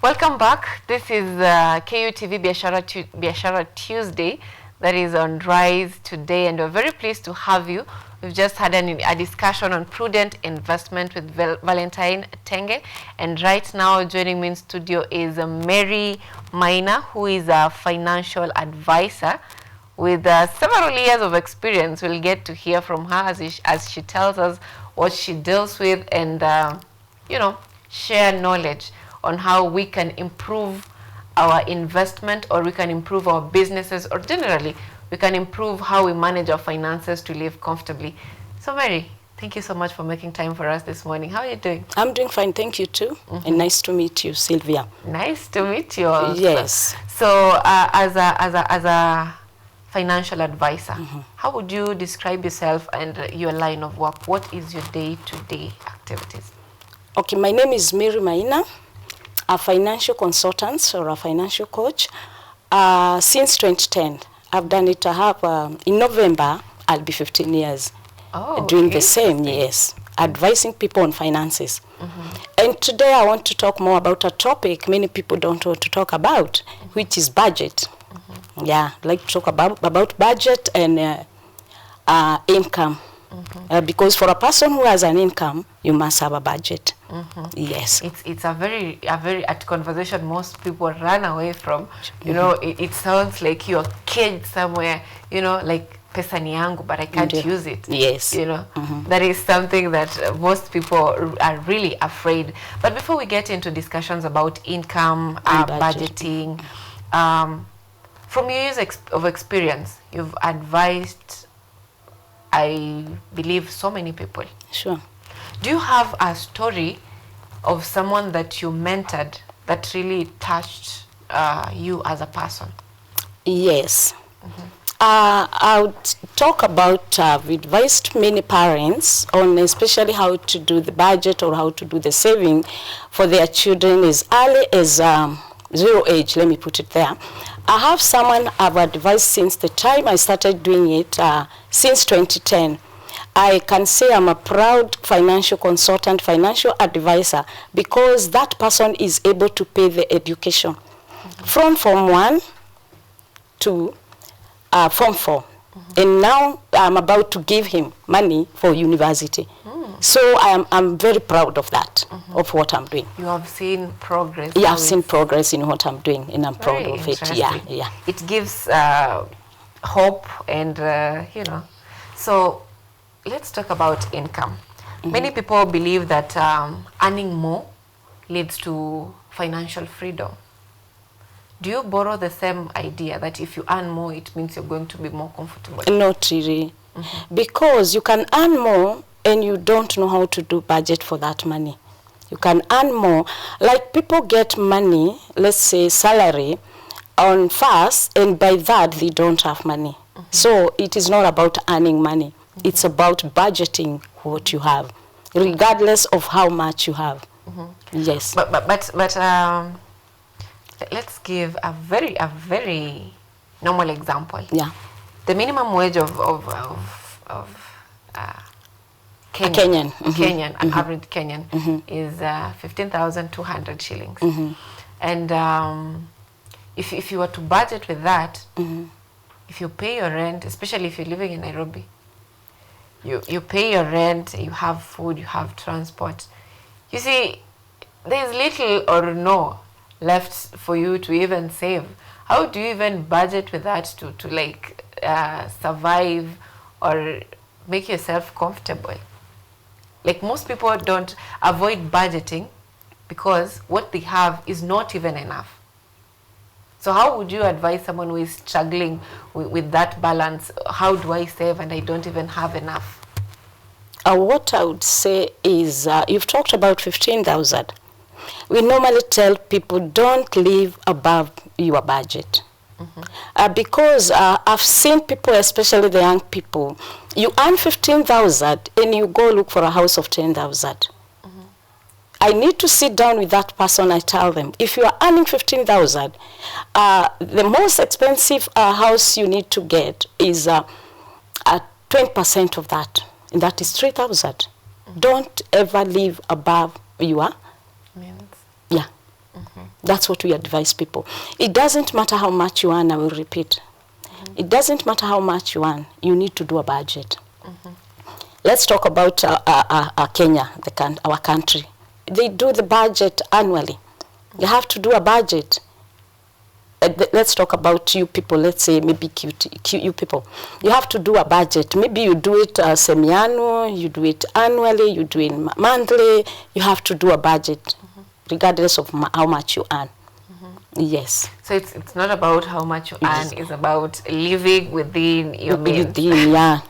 Welcome back. This is KUTV Biashara Tuesday that is on Rise today, and we're very pleased to have you. We've just had a discussion on prudent investment with Valentine Tenge, and right now joining me in studio is Mary Maina, who is a financial advisor with several years of experience. We'll get to hear from her as she tells us what she deals with and, share knowledge on how we can improve our investment, or we can improve our businesses, or generally we can improve how we manage our finances to live comfortably. So Mary, thank you so much for making time for us this morning. How are you doing? I'm doing fine, thank you too. And nice to meet you, Sylvia. Nice to meet you also. Yes. So as a financial advisor, how would you describe yourself and your line of work? What is your day-to-day activities? Okay, my name is Mary Maina, a financial consultant or a financial coach. Since 2010, I've done it. I have, in November, I'll be 15 years doing the same, yes, advising people on finances. And today I want to talk more about a topic many people don't want to talk about, which is budget. Yeah, I'd like to talk about budget and income. Because for a person who has an income, you must have a budget. Yes. It's a very conversation most people run away from. You know, it sounds like you're caged somewhere, like pesa ni yangu, but I can't use it. Yes. That is something that most people are really afraid. But before we get into discussions about income, budgeting, from your years of experience, you've advised, I believe, so many people. Sure. Do you have a story of someone that you mentored that really touched you as a person? Yes. I would talk about, I've advised many parents on especially how to do the budget or how to do the saving for their children as early as 0 age, let me put it there. I have someone I've advised since the time I started doing it, since 2010. I can say I'm a proud financial consultant, financial advisor, because that person is able to pay the education from Form 1 to Form 4. And now I'm about to give him money for university. So I'm very proud of that, of what I'm doing. You have seen progress. Yeah, I've seen progress in what I'm doing, and I'm proud of it. Yeah. It gives hope and, So let's talk about income. Many people believe that earning more leads to financial freedom. Do you borrow the same idea that if you earn more, it means you're going to be more comfortable? Not really. Because you can earn more and you don't know how to do budget for that money. You can earn more. Like people get money, let's say salary, on fast, and by that they don't have money. So it is not about earning money. It's about budgeting what you have, regardless of how much you have. Yes. But let's give a very normal example. Yeah. The minimum wage of Kenyan, an average Kenyan, is 15,200 shillings. And if you were to budget with that, if you pay your rent, especially if you're living in Nairobi, you pay your rent, you have food, you have transport. You see, there's little or no left for you to even save. How do you even budget with that to survive or make yourself comfortable? Like most people don't avoid budgeting because what they have is not even enough. So how would you advise someone who is struggling with that balance? How do I save and I don't even have enough? What I would say is, you've talked about 15,000. We normally tell people don't live above your budget. Because I've seen people, especially the young people, you earn 15,000 and you go look for a house of 10,000. I need to sit down with that person. I tell them, if you are earning 15,000, the most expensive house you need to get is 20% of that, and that is 3,000. Don't ever live above your means. Yeah. That's what we advise people. It doesn't matter how much you earn, I will repeat. It doesn't matter how much you earn, you need to do a budget. Let's talk about Kenya, our country. They do the budget annually. You have to do a budget. Let's talk about you people, let's say maybe you people. You have to do a budget. Maybe you do it semi-annual, you do it annually, you do it monthly. You have to do a budget, regardless of how much you earn. Yes. So it's not about how much you earn, it's about living within your means. Within, yeah.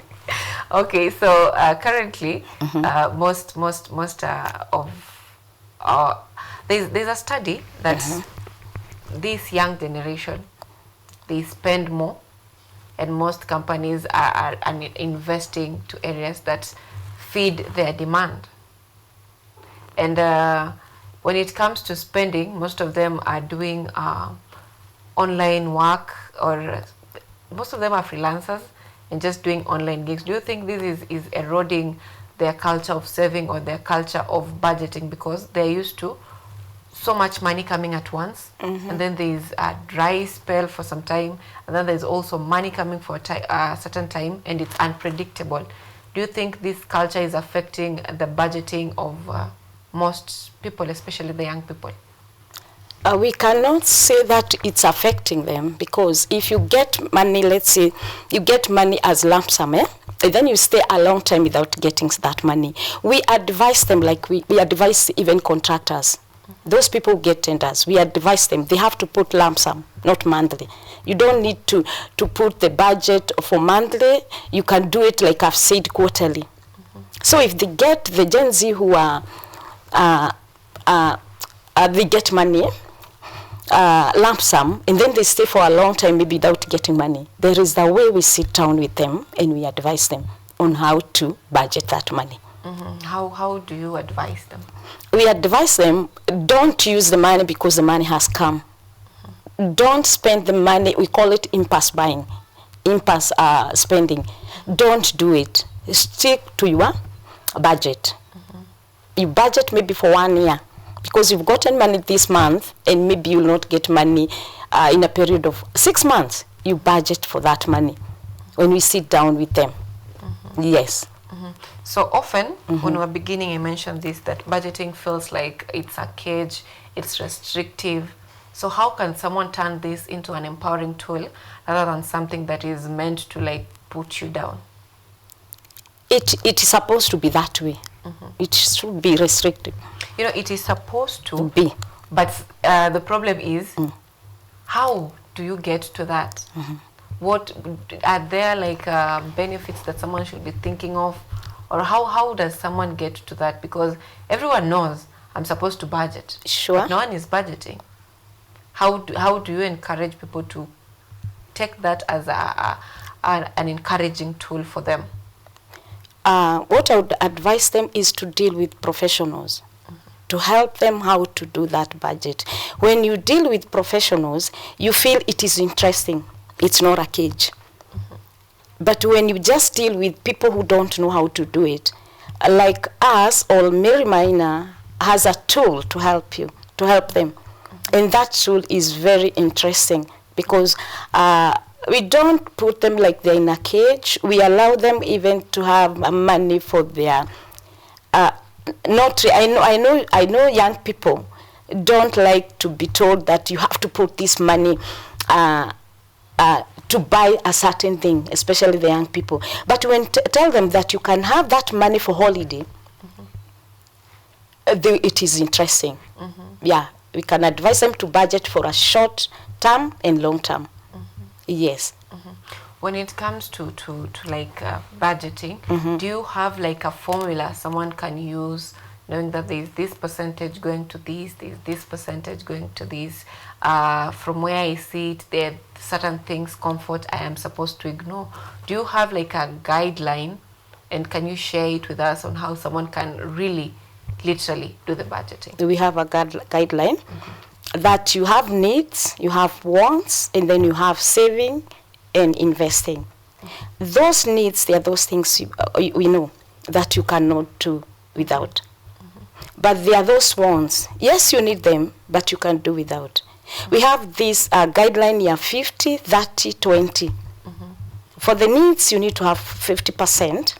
Okay, so currently, most of there's a study that this young generation, they spend more, and most companies are investing to areas that feed their demand. And when it comes to spending, most of them are doing online work, or most of them are freelancers and just doing online gigs. Do you think this is eroding their culture of saving or their culture of budgeting, because they're used to so much money coming at once, and then there's a dry spell for some time, and then there's also money coming for a certain time, and it's unpredictable? Do you think this culture is affecting the budgeting of most people, especially the young people? We cannot say that it's affecting them, because if you get money, let's say you get money as lump sum, and then you stay a long time without getting that money. We advise them, like we advise even contractors. Those people who get tenders, we advise them, they have to put lump sum, not monthly. You don't need to put the budget for monthly. You can do it, like I've said, quarterly. So if they get the Gen Z who they get money, lump sum, and then they stay for a long time maybe without getting money, there is the way we sit down with them and we advise them on how to budget that money. How do you advise them? We advise them, don't use the money because the money has come. Don't spend the money, we call it impulse buying, impulse spending. Don't do it. Stick to your budget. You budget maybe for 1 year, because you've gotten money this month and maybe you'll not get money in a period of 6 months. You budget for that money when we sit down with them. Yes. So often, when we were beginning, I mentioned this, that budgeting feels like it's a cage, it's restrictive. So how can someone turn this into an empowering tool rather than something that is meant to like put you down? It is supposed to be that way. It should be restrictive. You know, it is supposed to be. But the problem is, how do you get to that? What are there like benefits that someone should be thinking of? Or how does someone get to that? Because everyone knows I'm supposed to budget. Sure. But no one is budgeting. How do you encourage people to take that as an encouraging tool for them? What I would advise them is to deal with professionals, to help them how to do that budget. When you deal with professionals, you feel it is interesting. It's not a cage. But when you just deal with people who don't know how to do it, like us, or Mary Maina has a tool to help you, to help them. And that tool is very interesting, because we don't put them like they're in a cage. We allow them even to have money for their, I know young people don't like to be told that you have to put this money to buy a certain thing, especially the young people. But when tell them that you can have that money for holiday, it is interesting. Yeah, we can advise them to budget for a short term and long term. Yes. When it comes to like budgeting, do you have like a formula someone can use, knowing that there's this percentage going to this percentage going to this? From where I see it, there are certain things, comfort, I am supposed to ignore. Do you have like a guideline, and can you share it with us on how someone can really, literally do the budgeting? We have a guideline that you have needs, you have wants, and then you have saving and investing. Those needs, they are those things we know that you cannot do without. But there are those ones, yes, you need them, but you can do without. We have this guideline here, 50, 30, 20. For the needs, you need to have 50%.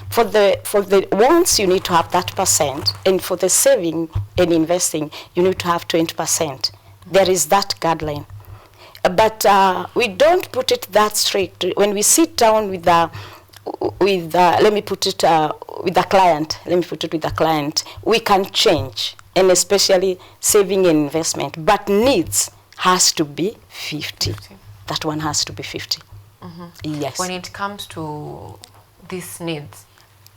For the wants, you need to have that percent. And for the saving and investing, you need to have 20%. There is that guideline. But we don't put it that strict. When we sit down with the client, we can change, and especially saving and investment. But needs has to be 50. That one has to be 50. Yes. When it comes to these needs,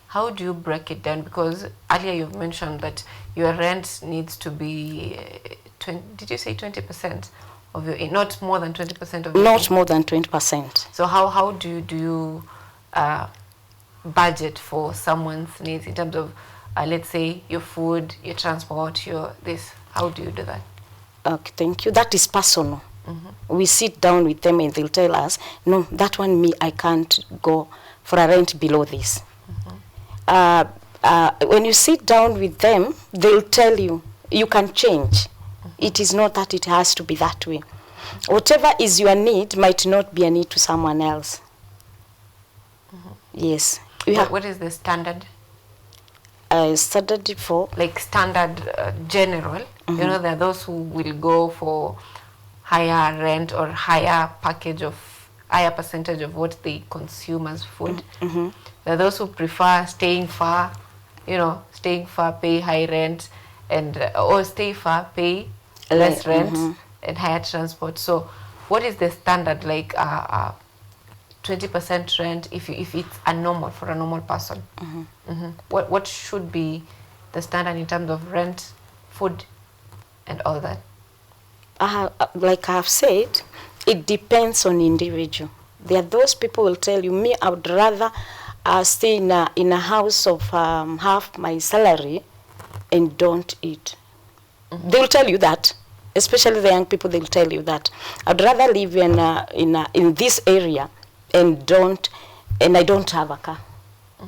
how do you break it down? Because earlier you've mentioned that your rent needs to be 20, did you say 20% of your, not more than 20% of your Not more than 20%. So how do you budget for someone's needs in terms of, let's say, your food, your transport, your this? How do you do that? Okay, thank you. That is personal. We sit down with them and they'll tell us, no, that one I can't go for a rent below this. When you sit down with them, they'll tell you, you can change. It is not that it has to be that way. Whatever is your need might not be a need to someone else. Yes. What is the standard? Standard for? Like standard general. You know, there are those who will go for higher rent or higher percentage of what they consume as food. There are those who prefer staying far, pay high rent, and or stay far, pay less rent and higher transport. So what is the standard, like 20% rent if it's for a normal person? What should be the standard in terms of rent, food, and all that? Like I have said, it depends on individual. There are those people who will tell you, me, I would rather stay in a house of half my salary and don't eat. They will tell you that, especially the young people. They will tell you that I'd rather live in this area and I don't have a car.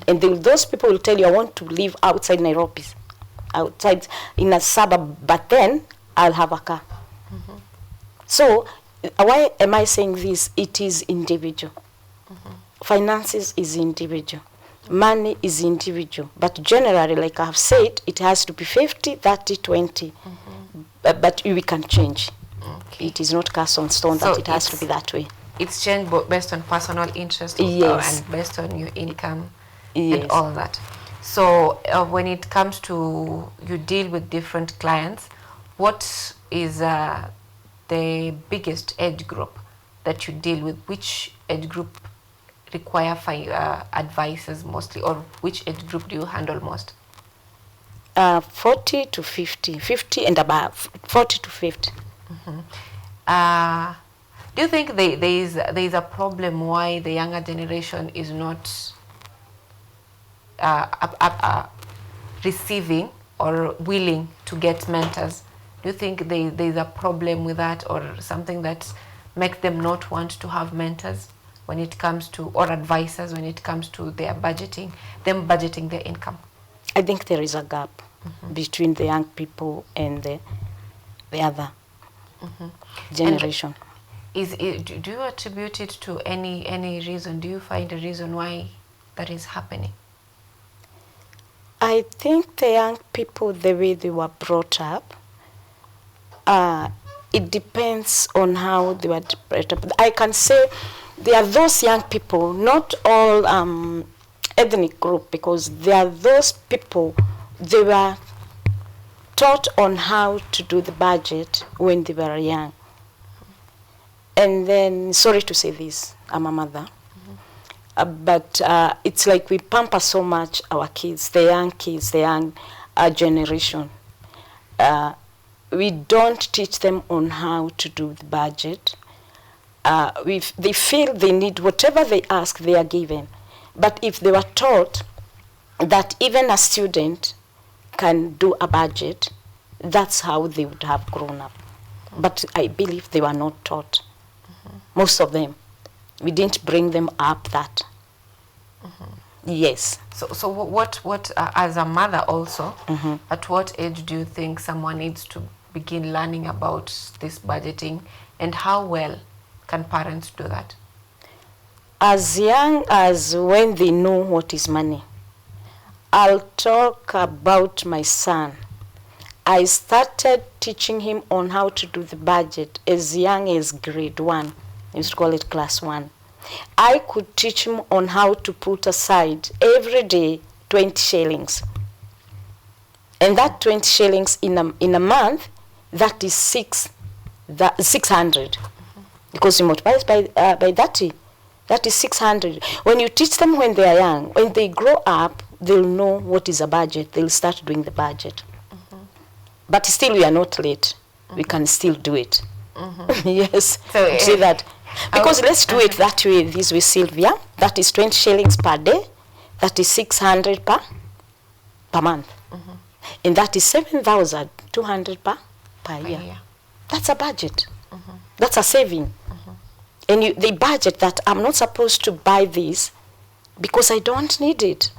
And those people will tell you, I want to live outside Nairobi, outside in a suburb, but then I'll have a car. So why am I saying this? It is individual. Finances is individual. Money is individual. But generally, like I have said, it has to be 50, 30, 20. But we can change. It is not cast on stone that it has to be that way. It's changed based on personal interest and based on your income and all that. So when it comes to you deal with different clients, what is the biggest age group that you deal with? Which age group require advices mostly, or which age group do you handle most? 40 to 50, 50 and above, 40 to 50. Do you think there is a problem why the younger generation is not receiving or willing to get mentors? Do you think there is a problem with that, or something that makes them not want to have mentors when it comes to, or advisors when it comes to their budgeting their income? I think there is a gap between the young people and the other generation. And do you attribute it to any reason? Do you find a reason why that is happening? I think the young people, the way they were brought up, it depends on how they were brought up. I can say there are those young people, not all ethnic group, because there are those people, they were taught on how to do the budget when they were young. And then, sorry to say this, I'm a mother, but it's like we pamper so much our kids, the young generation. We don't teach them on how to do the budget. They feel they need whatever they ask, they are given. But if they were taught that even a student can do a budget, that's how they would have grown up. But I believe they were not taught. Most of them. We didn't bring them up that. Yes. So what as a mother also, at what age do you think someone needs to begin learning about this budgeting, and how well can parents do that? As young as when they know what is money. I'll talk about my son. I started teaching him on how to do the budget as young as grade 1. I used to call it class 1. I could teach him on how to put aside every day 20 shillings. And that 20 shillings in a month, that is 600. Because you multiply by 30, that is 600. When you teach them when they are young, when they grow up, they'll know what is a budget. They'll start doing the budget. But still, we are not late. We can still do it. Yes, so, see that. Because let's do it that way, this way, Sylvia. That is 20 shillings per day. That is 600 per month. And that is 7,200 per year. That's a budget. That's a saving. And they budget that I'm not supposed to buy this because I don't need it.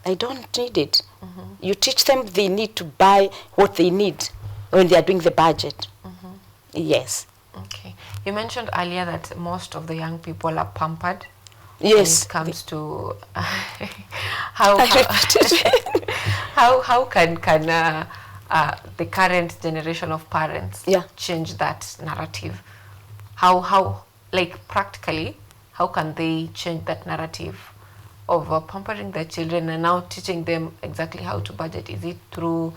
I don't need it. You teach them they need to buy what they need when they are doing the budget. Yes. Okay. You mentioned earlier that most of the young people are pampered. Yes. When it comes to how can the current generation of parents change that narrative? How like practically, how can they change that narrative of pampering their children and now teaching them exactly how to budget? Is it through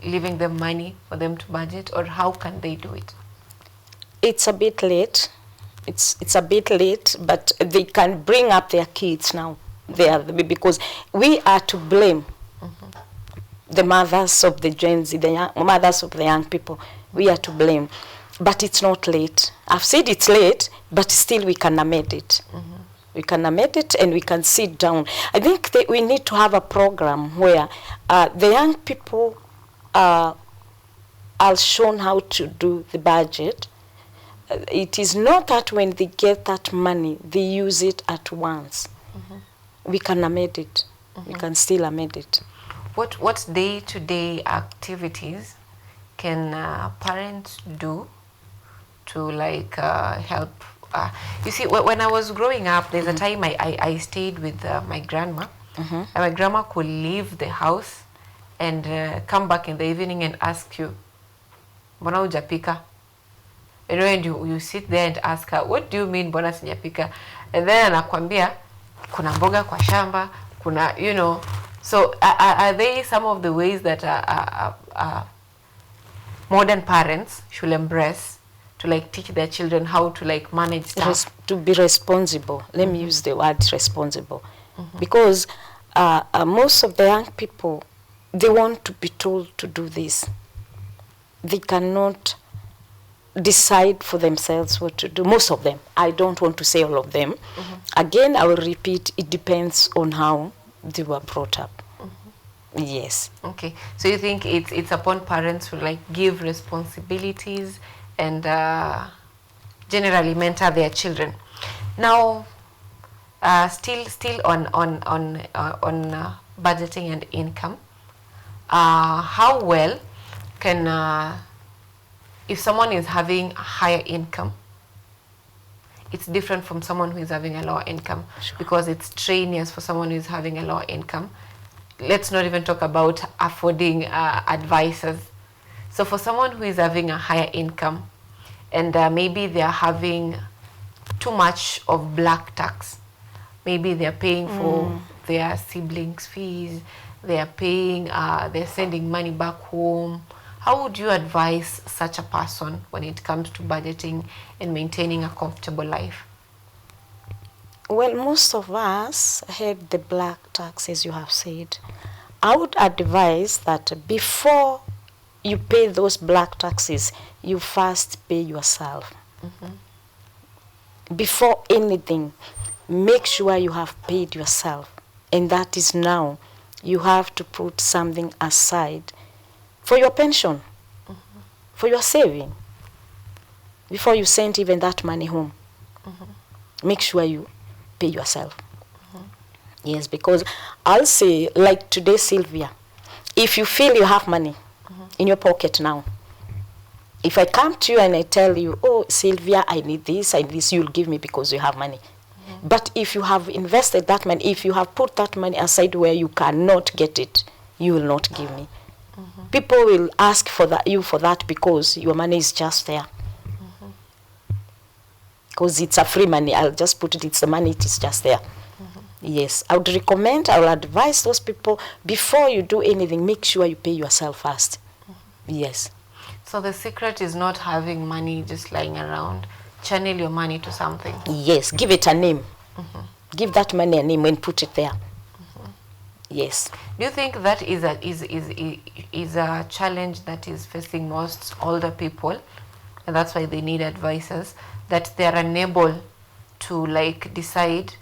leaving them money for them to budget, or how can they do it? It's a bit late. It's a bit late, but they can bring up their kids now. Because we are to blame. The mothers of the Gen Z, the mothers of the young people, we are to blame. But it's not late. I've said it's late, but still we can amend it. We can amend it and we can sit down. I think that we need to have a program where the young people are shown how to do the budget. It is not that when they get that money, they use it at once. We can amend it. We can still amend it. What day-to-day activities can parents do to like help? You see, when I was growing up, there's a time I stayed with my grandma. And my grandma could leave the house and come back in the evening and ask you, "Mbona hujapika?" And when you sit there and ask her, "What do you mean, mbona sijapika?" And then anakwambia, "Kuna mboga kwa shamba, kuna, you know." So are they some of the ways that modern parents should embrace to like teach their children how to like manage stuff? To be responsible. Let me use the word responsible. Because most of the young people, they want to be told to do this. They cannot decide for themselves what to do. Most of them. I don't want to say all of them. Again, I will repeat, it depends on how they were brought up. Yes. Okay. So you think it's upon parents to like give responsibilities and generally mentor their children. Now, still on budgeting and income. How well can if someone is having a higher income, it's different from someone who is having a lower income, because it's strenuous for someone who is having a lower income. Let's not even talk about affording advisors. So for someone who is having a higher income and maybe they're having too much of black tax, maybe they're paying for their siblings' fees, they're paying, they're sending money back home. How would you advise such a person when it comes to budgeting and maintaining a comfortable life? Well, most of us had the black tax, as you have said. I would advise that before you pay those black taxes, you first pay yourself. Before anything, make sure you have paid yourself. And that is now, you have to put something aside for your pension, for your saving, before you send even that money home. Make sure you pay yourself. Yes, because I'll say, like today, Sylvia, if you feel you have money in your pocket now, if I come to you and I tell you, oh, Sylvia, I need this, you'll give me because you have money. But if you have invested that money, if you have put that money aside where you cannot get it, you will not give me. People will ask for you for that because your money is just there. Because it's a free money. I'll just put it, it's the money, it is just there. Yes, I would recommend, I will advise those people, before you do anything, make sure you pay yourself first. Yes. So the secret is not having money just lying around. Channel your money to something. Yes, give it a name. Give that money a name and put it there. Yes. Do you think that is a challenge that is facing most older people, and that's why they need advisors, that they are unable to like decide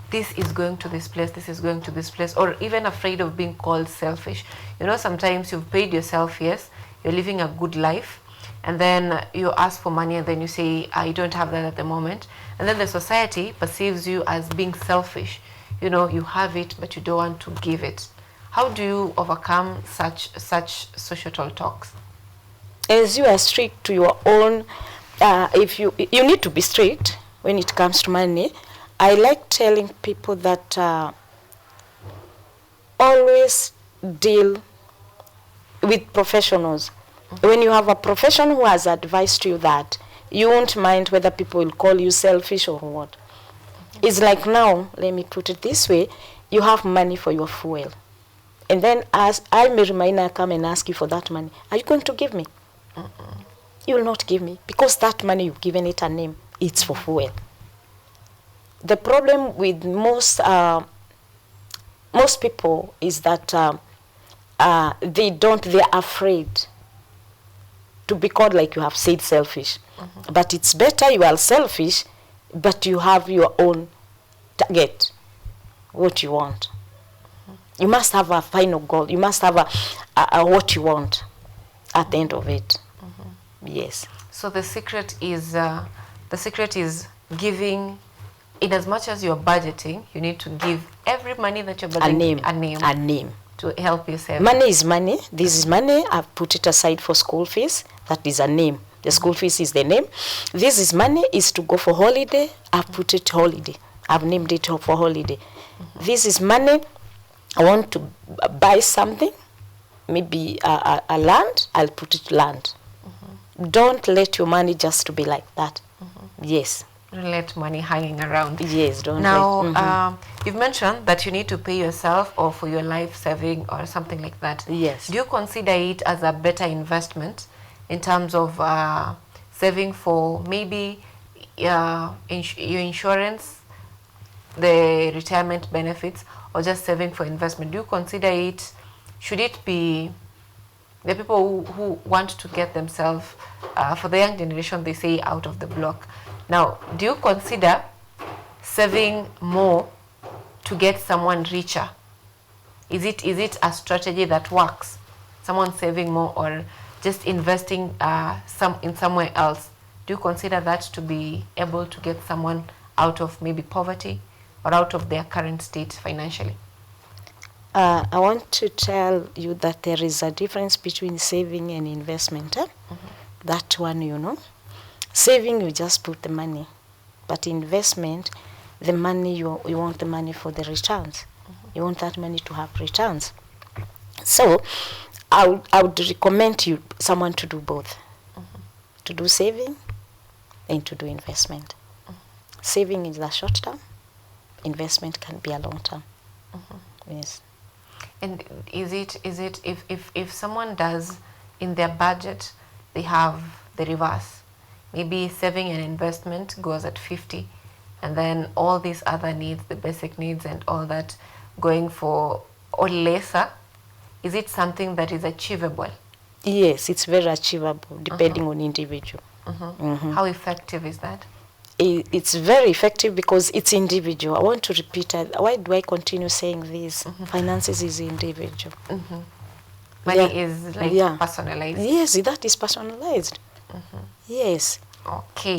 this is going to this place, this is going to this place, or even afraid of being called selfish? You know, sometimes you've paid yourself, yes, you're living a good life, and then you ask for money and then you say, I don't have that at the moment, and then the society perceives you as being selfish. You know, you have it but you don't want to give it. How do you overcome such societal talks? As you are strict to your own, if you need to be strict when it comes to money. I like telling people that always deal with professionals. When you have a professional who has advised you that, you won't mind whether people will call you selfish or what. It's like now, let me put it this way, you have money for your fuel. And then as I, Mary Maina, come and ask you for that money, are you going to give me? You will not give me, because that money you've given it a name, it's for fuel. The problem with most people is that they're afraid to be called, like you have said, selfish. But it's better you are selfish, but you have your own target, what you want. You must have a final goal. You must have a what you want at the end of it. Yes. So the secret is giving. In as much as you're budgeting, you need to give every money that you're budgeting a name to help you save. Money is money. This is money. I've put it aside for school fees. That is a name. The school fees is the name. This is money is to go for holiday. I've put it holiday. I've named it for holiday. This is money. I want to buy something, maybe a land. I'll put it land. Don't let your money just to be like that. Yes. Don't let money hanging around. Yes, don't. Now, you've mentioned that you need to pay yourself or for your life saving or something like that. Yes. Do you consider it as a better investment in terms of saving for maybe your insurance, the retirement benefits, or just saving for investment? Do you consider it, should it be the people who want to get themselves, for the young generation, they say out of the block. Now, do you consider saving more to get someone richer? Is it a strategy that works? Someone saving more or just investing in somewhere else? Do you consider that to be able to get someone out of maybe poverty or out of their current state financially? I want to tell you that there is a difference between saving and investment. That one, you know. Saving, you just put the money. But investment, the money, you want the money for the returns. You want that money to have returns. So I would recommend someone to do both. To do saving and to do investment. Saving is a short term. Investment can be a long term. Yes. And is it if someone does in their budget, they have the reverse? Maybe saving and investment goes at 50, and then all these other needs, the basic needs and all that, going for or lesser. Is it something that is achievable? Yes, it's very achievable, depending on individual. How effective is that? It's very effective because it's individual. I want to repeat it. Why do I continue saying this? Finances is individual. Money is like personalized. Yes, that is personalized. Yes. Okay.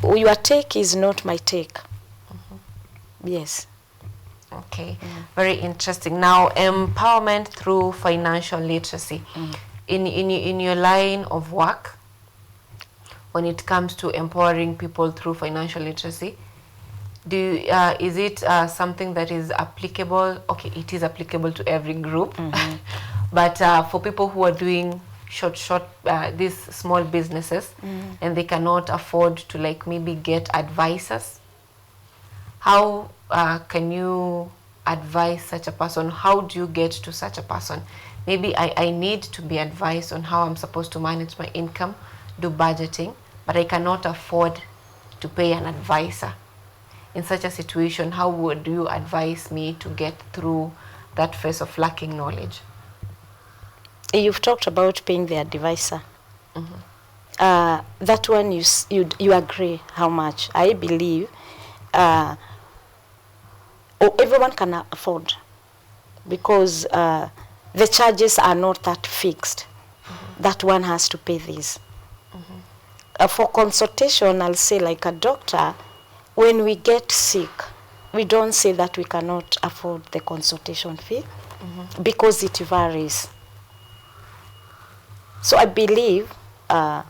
Your take is not my take. Yes. Okay. Very interesting. Now, empowerment through financial literacy. In your line of work, when it comes to empowering people through financial literacy, is it something that is applicable? Okay, it is applicable to every group, but for people who are doing these small businesses, and they cannot afford to like maybe get advisors, how can you advise such a person? How do you get to such a person? Maybe I need to be advised on how I'm supposed to manage my income, do budgeting, but I cannot afford to pay an advisor. In such a situation, how would you advise me to get through that phase of lacking knowledge? You've talked about paying the advisor. That one you agree how much? I believe everyone can afford, because the charges are not that fixed. That one has to pay this. For consultation, I'll say like a doctor, when we get sick, we don't say that we cannot afford the consultation fee, because it varies. So I believe, at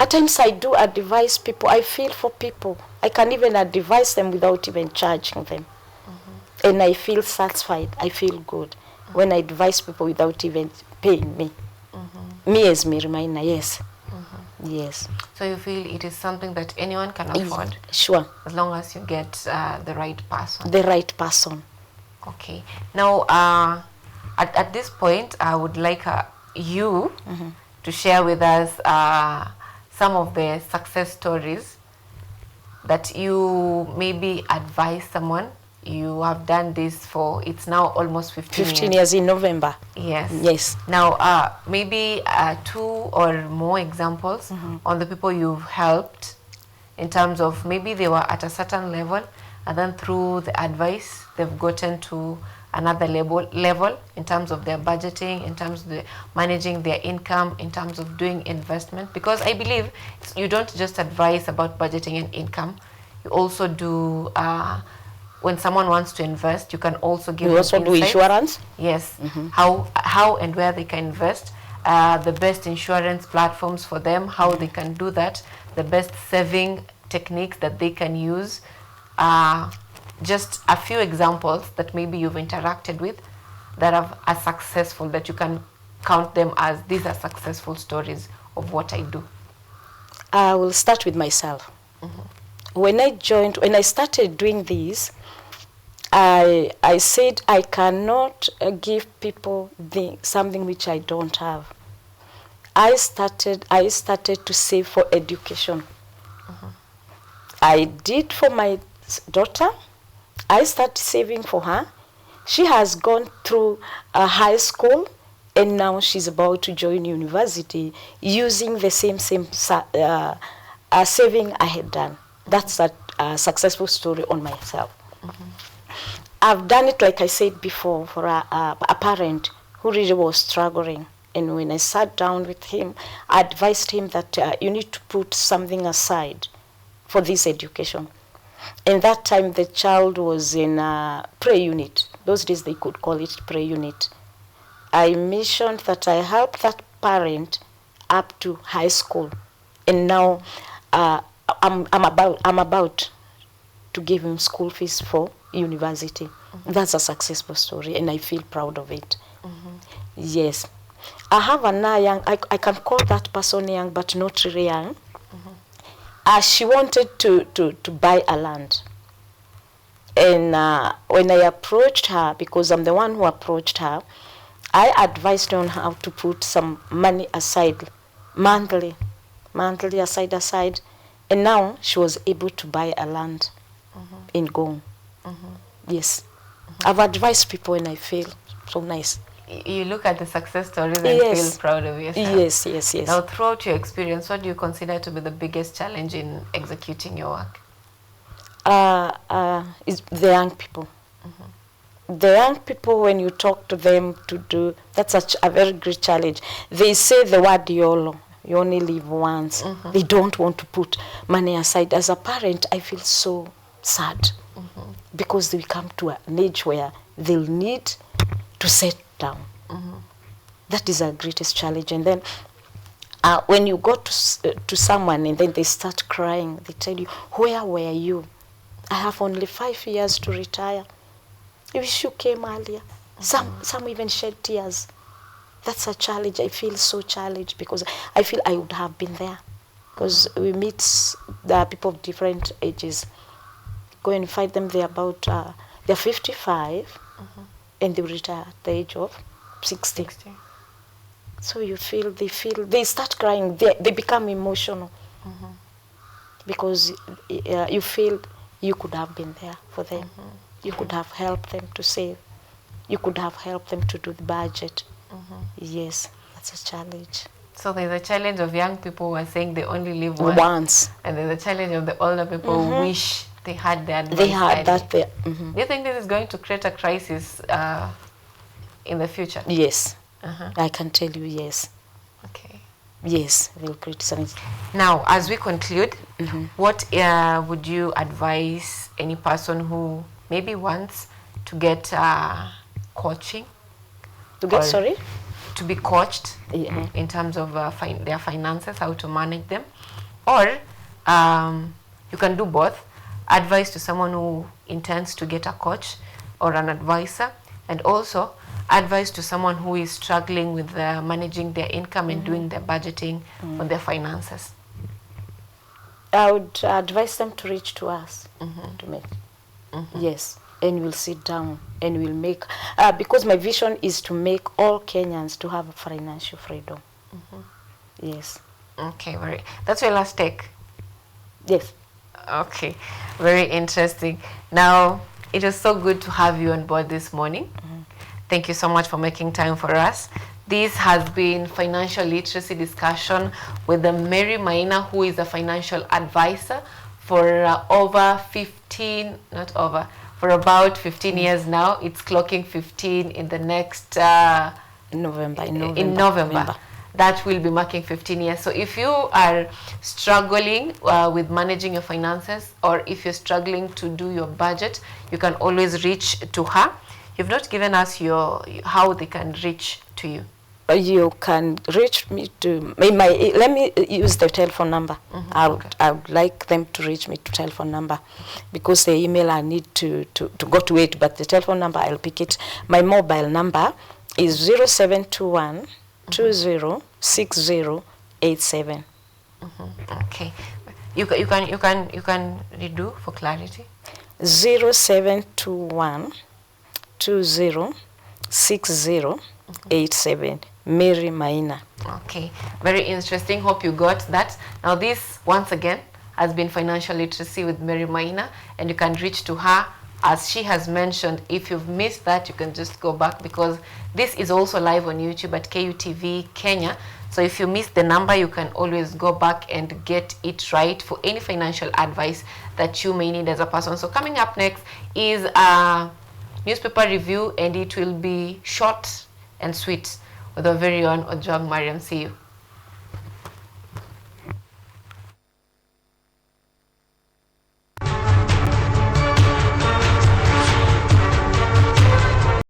times I do advise people, I feel for people. I can even advise them without even charging them. And I feel satisfied, I feel good when I advise people without even paying me. Me as Mary Maina, yes. Yes. So you feel it is something that anyone can afford? Sure. As long as you get the right person. The right person. Okay. Now, at this point, I would like you to share with us some of the success stories that you maybe advise someone. You have done this for, it's now almost 15 years in November. Yes. Yes. Now, maybe 2 or more examples on the people you've helped, in terms of maybe they were at a certain level, and then through the advice, they've gotten to another level in terms of their budgeting, in terms of managing their income, in terms of doing investment. Because I believe you don't just advise about budgeting and income, you also do, when someone wants to invest, you can also give them also insights. do insurance? Yes. How and where they can invest, the best insurance platforms for them, how they can do that, the best saving techniques that they can use. Just a few examples that maybe you've interacted with that are successful, that you can count them as these are successful stories of what I do. I will start with myself. When I started doing this, I said I cannot give people something which I don't have. I started to save for education. I did for my daughter. I started saving for her. She has gone through a high school, and now she's about to join university using the same saving I had done. That's a successful story on myself. I've done it, like I said before, for a parent who really was struggling. And when I sat down with him, I advised him that you need to put something aside for this education. And that time the child was in a pre-unit. Those days they could call it pre-unit. I mentioned that I helped that parent up to high school. And now I'm about to give him school fees for university. That's a successful story, and I feel proud of it. Yes. I have another young, I can call that person young, but not really young. She wanted to buy a land. And when I approached her, because I'm the one who approached her, I advised her on how to put some money aside, monthly aside. And now she was able to buy a land in Gong. Yes. I've advised people, and I feel so nice. You look at the success stories and feel proud of yourself. Yes. Now, throughout your experience, what do you consider to be the biggest challenge in executing your work? Is the young people. The young people, when you talk to them to do, that's a very great challenge. They say the word YOLO. You only live once. They don't want to put money aside. As a parent, I feel so sad because they come to an age where they'll need to set down. That is our greatest challenge. And then when you go to someone and then they start crying, they tell you, where were you? I have only 5 years to retire. I wish you came earlier. Some even shed tears. That's a challenge. I feel so challenged because I feel I would have been there. Because we meet the people of different ages. Go and find them, they're 55 and they retire at the age of 60. So they start crying, they become emotional. Because you feel you could have been there for them. You could have helped them to save. You could have helped them to do the budget. Yes, that's a challenge. So there's a challenge of young people who are saying they only live once. And there's a challenge of the older people who wish they had that. They had that there. Do you think this is going to create a crisis in the future? Yes. I can tell you yes. Okay. Yes, it will create something. Now, as we conclude, what would you advise any person who maybe wants to get coaching? To get, sorry? To be coached in terms of their finances, how to manage them. Or you can do both. Advice to someone who intends to get a coach or an advisor, and also advice to someone who is struggling with managing their income and doing their budgeting on their finances. I would advise them to reach to us to make. Yes, and we'll sit down and we'll make, because my vision is to make all Kenyans to have financial freedom. Yes. Okay, that's your last take? Yes. Okay, very interesting. Now, it was so good to have you on board this morning. Thank you so much for making time for us. This has been Financial Literacy Discussion with the Mary Maina, who is a financial advisor for about 15 years now. It's clocking 15 in the next November. That will be marking 15 years. So if you are struggling with managing your finances, or if you're struggling to do your budget, you can always reach to her. You've not given us how they can reach to you. You can reach me to let me use the telephone number. I would like them to reach me to telephone number, because the email I need to go to it, but the telephone number I'll pick it. My mobile number is 0721 206087. Okay, you can redo for clarity. 0721 206087. Mary Maina. Okay, very interesting. Hope you got that. Now this, once again, has been Financial Literacy with Mary Maina, and you can reach to her. As she has mentioned, if you've missed that, you can just go back, because this is also live on YouTube at KUTV Kenya. So if you missed the number, you can always go back and get it right for any financial advice that you may need as a person. So coming up next is a newspaper review, and it will be short and sweet with our very own Ojwang Mariam. See you.